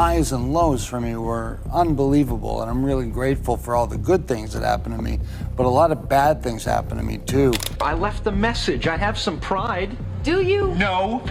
Highs and lows for me were unbelievable, and I'm really grateful for all the good things that happened to me, but a lot of bad things happened to me too. I left a message. I have some pride. Do you? No.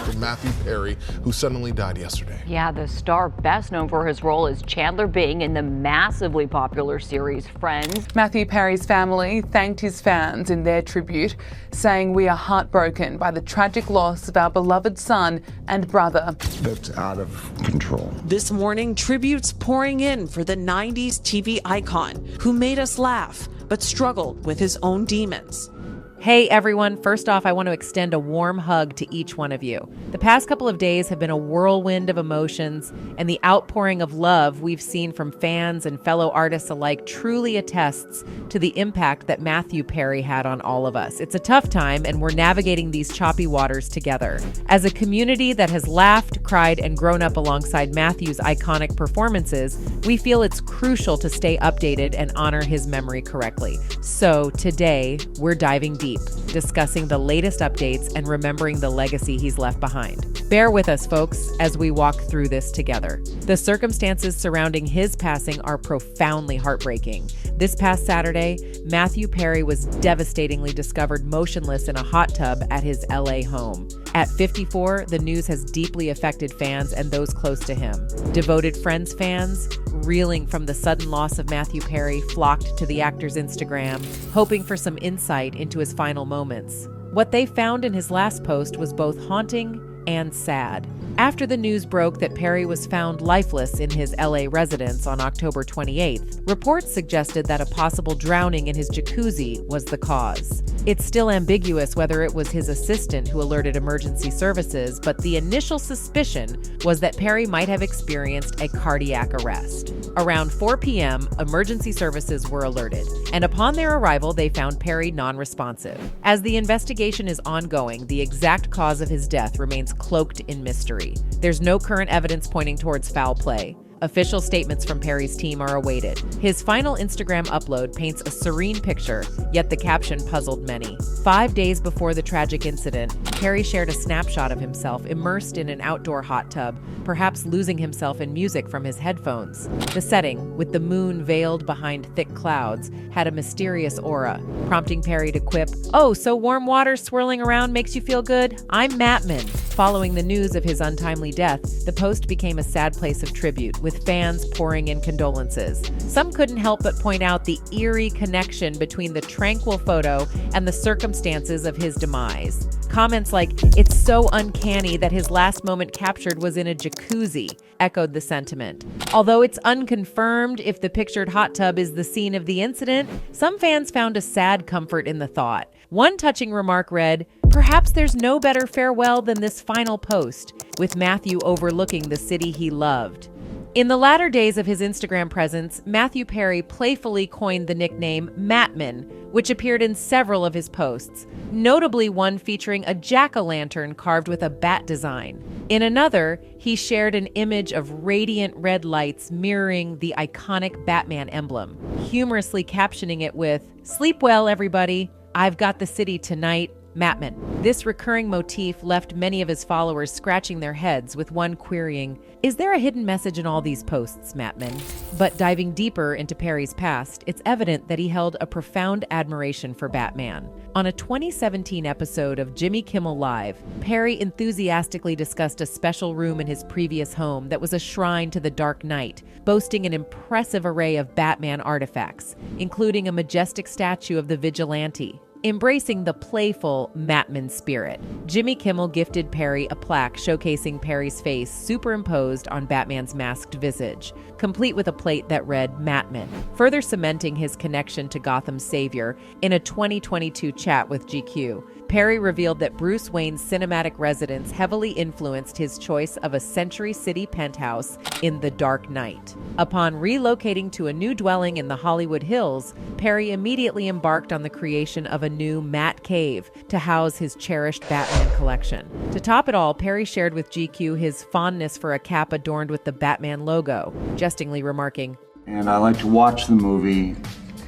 From Mathew Perry, who suddenly died yesterday. Yeah, the star best known for his role as Chandler Bing in the massively popular series Friends. Mathew Perry's family thanked his fans in their tribute, saying, "We are heartbroken by the tragic loss of our beloved son and brother." That's out of control. This morning, tributes pouring in for the 90s TV icon who made us laugh but struggled with his own demons. Hey everyone, first off, I want to extend a warm hug to each one of you. The past couple of days have been a whirlwind of emotions, and the outpouring of love we've seen from fans and fellow artists alike truly attests to the impact that Mathew Perry had on all of us. It's a tough time, and we're navigating these choppy waters together. As a community that has laughed, cried, and grown up alongside Mathew's iconic performances, we feel it's crucial to stay updated and honor his memory correctly. So today, we're diving deep, discussing the latest updates and remembering the legacy he's left behind. Bear with us, folks, as we walk through this together. The circumstances surrounding his passing are profoundly heartbreaking. This past Saturday, Mathew Perry was devastatingly discovered motionless in a hot tub at his LA home. At 54, the news has deeply affected fans and those close to him. Devoted Friends fans, reeling from the sudden loss of Mathew Perry, flocked to the actor's Instagram, hoping for some insight into his final moments. What they found in his last post was both haunting and sad. After the news broke that Perry was found lifeless in his LA residence on October 28th, reports suggested that a possible drowning in his jacuzzi was the cause. It's still ambiguous whether it was his assistant who alerted emergency services, but the initial suspicion was that Perry might have experienced a cardiac arrest. Around 4 p.m., emergency services were alerted, and upon their arrival, they found Perry non-responsive. As the investigation is ongoing, the exact cause of his death remains cloaked in mystery. There's no current evidence pointing towards foul play. Official statements from Perry's team are awaited. His final Instagram upload paints a serene picture, yet the caption puzzled many. 5 days before the tragic incident, Perry shared a snapshot of himself immersed in an outdoor hot tub, perhaps losing himself in music from his headphones. The setting, with the moon veiled behind thick clouds, had a mysterious aura, prompting Perry to quip, "Oh, so warm water swirling around makes you feel good? I'm Mattman." Following the news of his untimely death, the post became a sad place of tribute, with fans pouring in condolences. Some couldn't help but point out the eerie connection between the tranquil photo and the circumstances of his demise. Comments like, "It's so uncanny that his last moment captured was in a jacuzzi," echoed the sentiment. Although it's unconfirmed if the pictured hot tub is the scene of the incident, some fans found a sad comfort in the thought. One touching remark read, "Perhaps there's no better farewell than this final post, with Mathew overlooking the city he loved." In the latter days of his Instagram presence, Mathew Perry playfully coined the nickname Mattman, which appeared in several of his posts, notably one featuring a jack-o'-lantern carved with a bat design. In another, he shared an image of radiant red lights mirroring the iconic Batman emblem, humorously captioning it with, "Sleep well, everybody. I've got the city tonight. Mattman." This recurring motif left many of his followers scratching their heads, with one querying, "Is there a hidden message in all these posts, Mattman?" But diving deeper into Perry's past, it's evident that he held a profound admiration for Batman. On a 2017 episode of Jimmy Kimmel Live, Perry enthusiastically discussed a special room in his previous home that was a shrine to the Dark Knight, boasting an impressive array of Batman artifacts, including a majestic statue of the Vigilante. Embracing the playful Mattman spirit, Jimmy Kimmel gifted Perry a plaque showcasing Perry's face superimposed on Batman's masked visage, complete with a plate that read Mattman, further cementing his connection to Gotham's savior. In a 2022 chat with GQ, Perry revealed that Bruce Wayne's cinematic residence heavily influenced his choice of a Century City penthouse in The Dark Knight. Upon relocating to a new dwelling in the Hollywood Hills, Perry immediately embarked on the creation of a new Matt Cave to house his cherished Batman collection. To top it all, Perry shared with GQ his fondness for a cap adorned with the Batman logo, jestingly remarking, And I like to watch the movie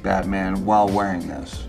Batman while wearing this,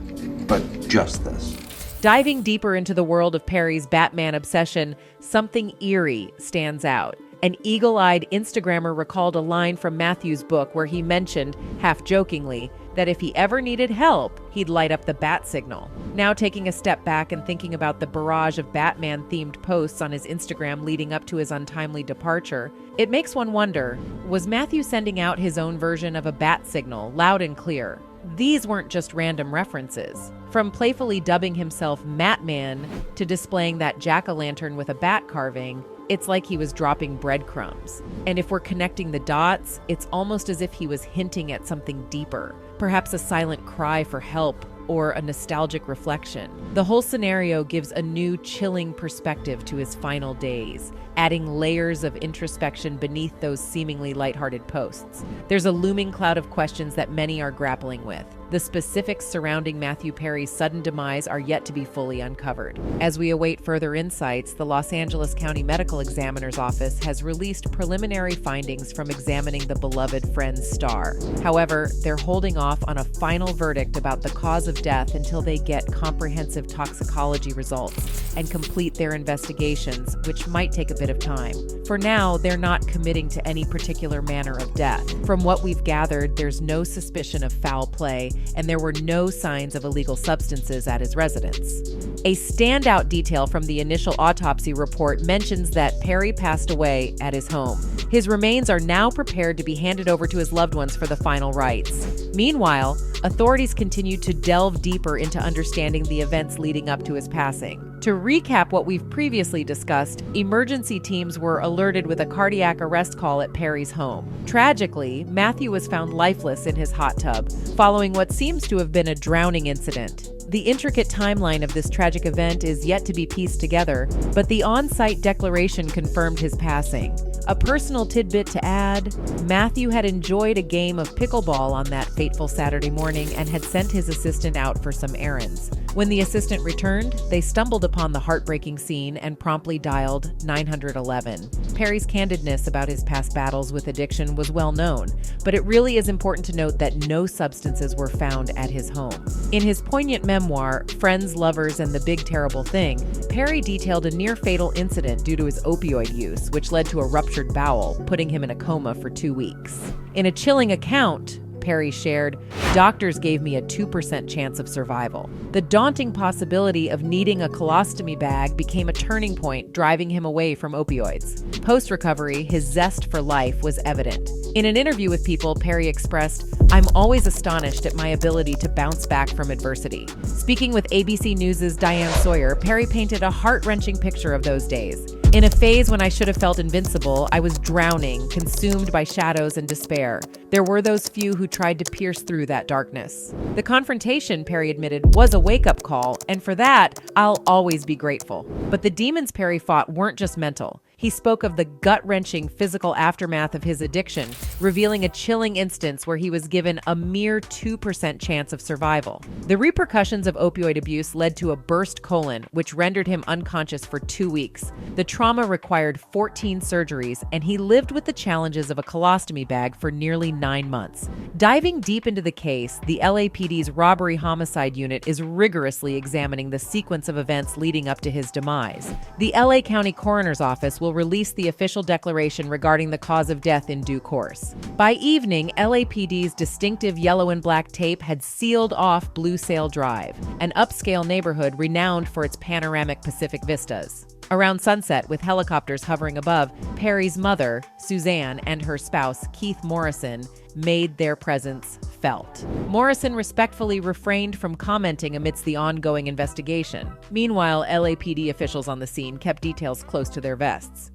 but just this. Diving deeper into the world of Perry's Batman obsession, something eerie stands out. An eagle-eyed Instagrammer recalled a line from Mathew's book where he mentioned, half-jokingly, that if he ever needed help, he'd light up the bat signal. Now taking a step back and thinking about the barrage of Batman-themed posts on his Instagram leading up to his untimely departure, it makes one wonder, was Mathew sending out his own version of a bat signal, loud and clear? These weren't just random references. From playfully dubbing himself Matman to displaying that jack-o'-lantern with a bat carving, it's like he was dropping breadcrumbs. And if we're connecting the dots, it's almost as if he was hinting at something deeper, perhaps a silent cry for help or a nostalgic reflection. The whole scenario gives a new, chilling perspective to his final days, adding layers of introspection beneath those seemingly lighthearted posts. There's a looming cloud of questions that many are grappling with. The specifics surrounding Mathew Perry's sudden demise are yet to be fully uncovered. As we await further insights, the Los Angeles County Medical Examiner's Office has released preliminary findings from examining the beloved Friends star. However, they're holding off on a final verdict about the cause of death until they get comprehensive toxicology results and complete their investigations, which might take a bit of time. For now, they're not committing to any particular manner of death. From what we've gathered, there's no suspicion of foul play, and there were no signs of illegal substances at his residence. A standout detail from the initial autopsy report mentions that Perry passed away at his home. His remains are now prepared to be handed over to his loved ones for the final rites. Meanwhile, authorities continue to delve deeper into understanding the events leading up to his passing. To recap what we've previously discussed, emergency teams were alerted with a cardiac arrest call at Perry's home. Tragically, Mathew was found lifeless in his hot tub, following what seems to have been a drowning incident. The intricate timeline of this tragic event is yet to be pieced together, but the on-site declaration confirmed his passing. A personal tidbit to add, Mathew had enjoyed a game of pickleball on that fateful Saturday morning and had sent his assistant out for some errands. When the assistant returned, they stumbled upon the heartbreaking scene and promptly dialed 911. Perry's candidness about his past battles with addiction was well known, but it really is important to note that no substances were found at his home. In his poignant memoir, Friends, Lovers, and the Big Terrible Thing, Perry detailed a near-fatal incident due to his opioid use, which led to a ruptured bowel, putting him in a coma for 2 weeks. In a chilling account, Perry shared, "Doctors gave me a 2% chance of survival." The daunting possibility of needing a colostomy bag became a turning point, driving him away from opioids. Post-recovery, his zest for life was evident. In an interview with People, Perry expressed, "I'm always astonished at my ability to bounce back from adversity." Speaking with ABC News' Diane Sawyer, Perry painted a heart-wrenching picture of those days. "In a phase when I should have felt invincible, I was drowning, consumed by shadows and despair. There were those few who tried to pierce through that darkness." The confrontation, Perry admitted, was a wake-up call, and for that, I'll always be grateful. But the demons Perry fought weren't just mental. He spoke of the gut-wrenching physical aftermath of his addiction, revealing a chilling instance where he was given a mere 2% chance of survival. The repercussions of opioid abuse led to a burst colon, which rendered him unconscious for 2 weeks. The trauma required 14 surgeries, and he lived with the challenges of a colostomy bag for nearly 9 months. Diving deep into the case, the LAPD's robbery homicide unit is rigorously examining the sequence of events leading up to his demise. The LA County Coroner's Office will release the official declaration regarding the cause of death in due course. By evening, LAPD's distinctive yellow and black tape had sealed off Blue Sail Drive, an upscale neighborhood renowned for its panoramic Pacific vistas. Around sunset, with helicopters hovering above, Perry's mother, Suzanne, and her spouse, Keith Morrison, made their presence felt. Morrison respectfully refrained from commenting amidst the ongoing investigation. Meanwhile, LAPD officials on the scene kept details close to their vests.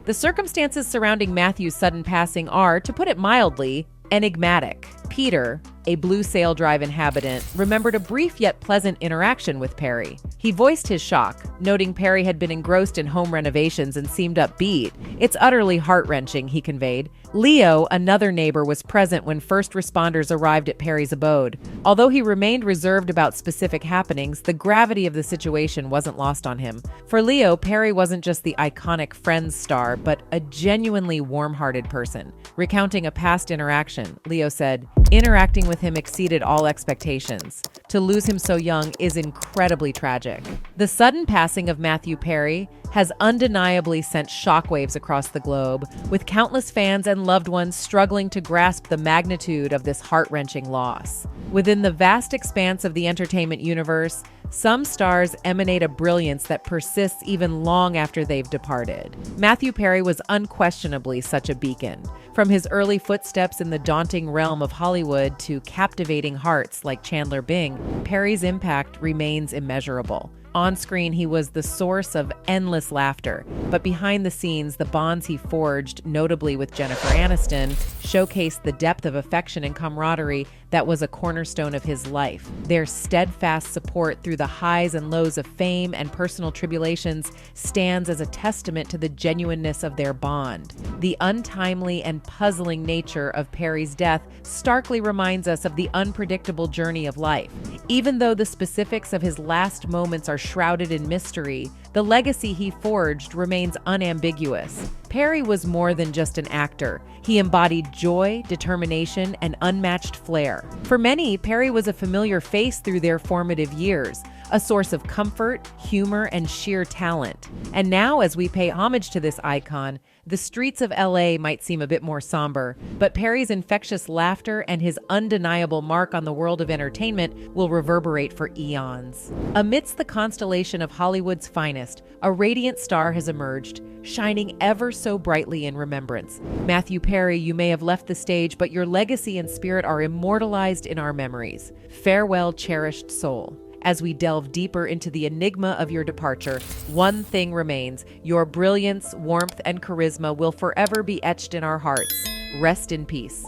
The circumstances surrounding Mathew's sudden passing are, to put it mildly, enigmatic. Peter, a Blue Sail Drive inhabitant, remembered a brief yet pleasant interaction with Perry. He voiced his shock, noting Perry had been engrossed in home renovations and seemed upbeat. "It's utterly heart-wrenching," he conveyed. Leo, another neighbor, was present when first responders arrived at Perry's abode. Although he remained reserved about specific happenings, the gravity of the situation wasn't lost on him. For Leo, Perry wasn't just the iconic Friends star, but a genuinely warm-hearted person. Recounting a past interaction, Leo said, "Interacting with him exceeded all expectations. To lose him so young is incredibly tragic. The sudden passing of Mathew Perry has undeniably sent shockwaves across the globe, with countless fans and loved ones struggling to grasp the magnitude of this heart-wrenching loss. Within the vast expanse of the entertainment universe, some stars emanate a brilliance that persists even long after they've departed. Mathew Perry was unquestionably such a beacon. From his early footsteps in the daunting realm of Hollywood to captivating hearts like Chandler Bing, Perry's impact remains immeasurable. On screen, he was the source of endless laughter, but behind the scenes, the bonds he forged, notably with Jennifer Aniston, showcased the depth of affection and camaraderie that was a cornerstone of his life. Their steadfast support through the highs and lows of fame and personal tribulations stands as a testament to the genuineness of their bond. The untimely and puzzling nature of Perry's death starkly reminds us of the unpredictable journey of life. Even though the specifics of his last moments are shrouded in mystery, the legacy he forged remains unambiguous. Perry was more than just an actor. He embodied joy, determination, and unmatched flair. For many, Perry was a familiar face through their formative years, a source of comfort, humor, and sheer talent. And now, as we pay homage to this icon, the streets of LA might seem a bit more somber, but Perry's infectious laughter and his undeniable mark on the world of entertainment will reverberate for eons. Amidst the constellation of Hollywood's finest, a radiant star has emerged, shining ever so brightly in remembrance. Mathew Perry, you may have left the stage, but your legacy and spirit are immortalized in our memories. Farewell, cherished soul. As we delve deeper into the enigma of your departure, one thing remains: your brilliance, warmth, and charisma will forever be etched in our hearts. Rest in peace.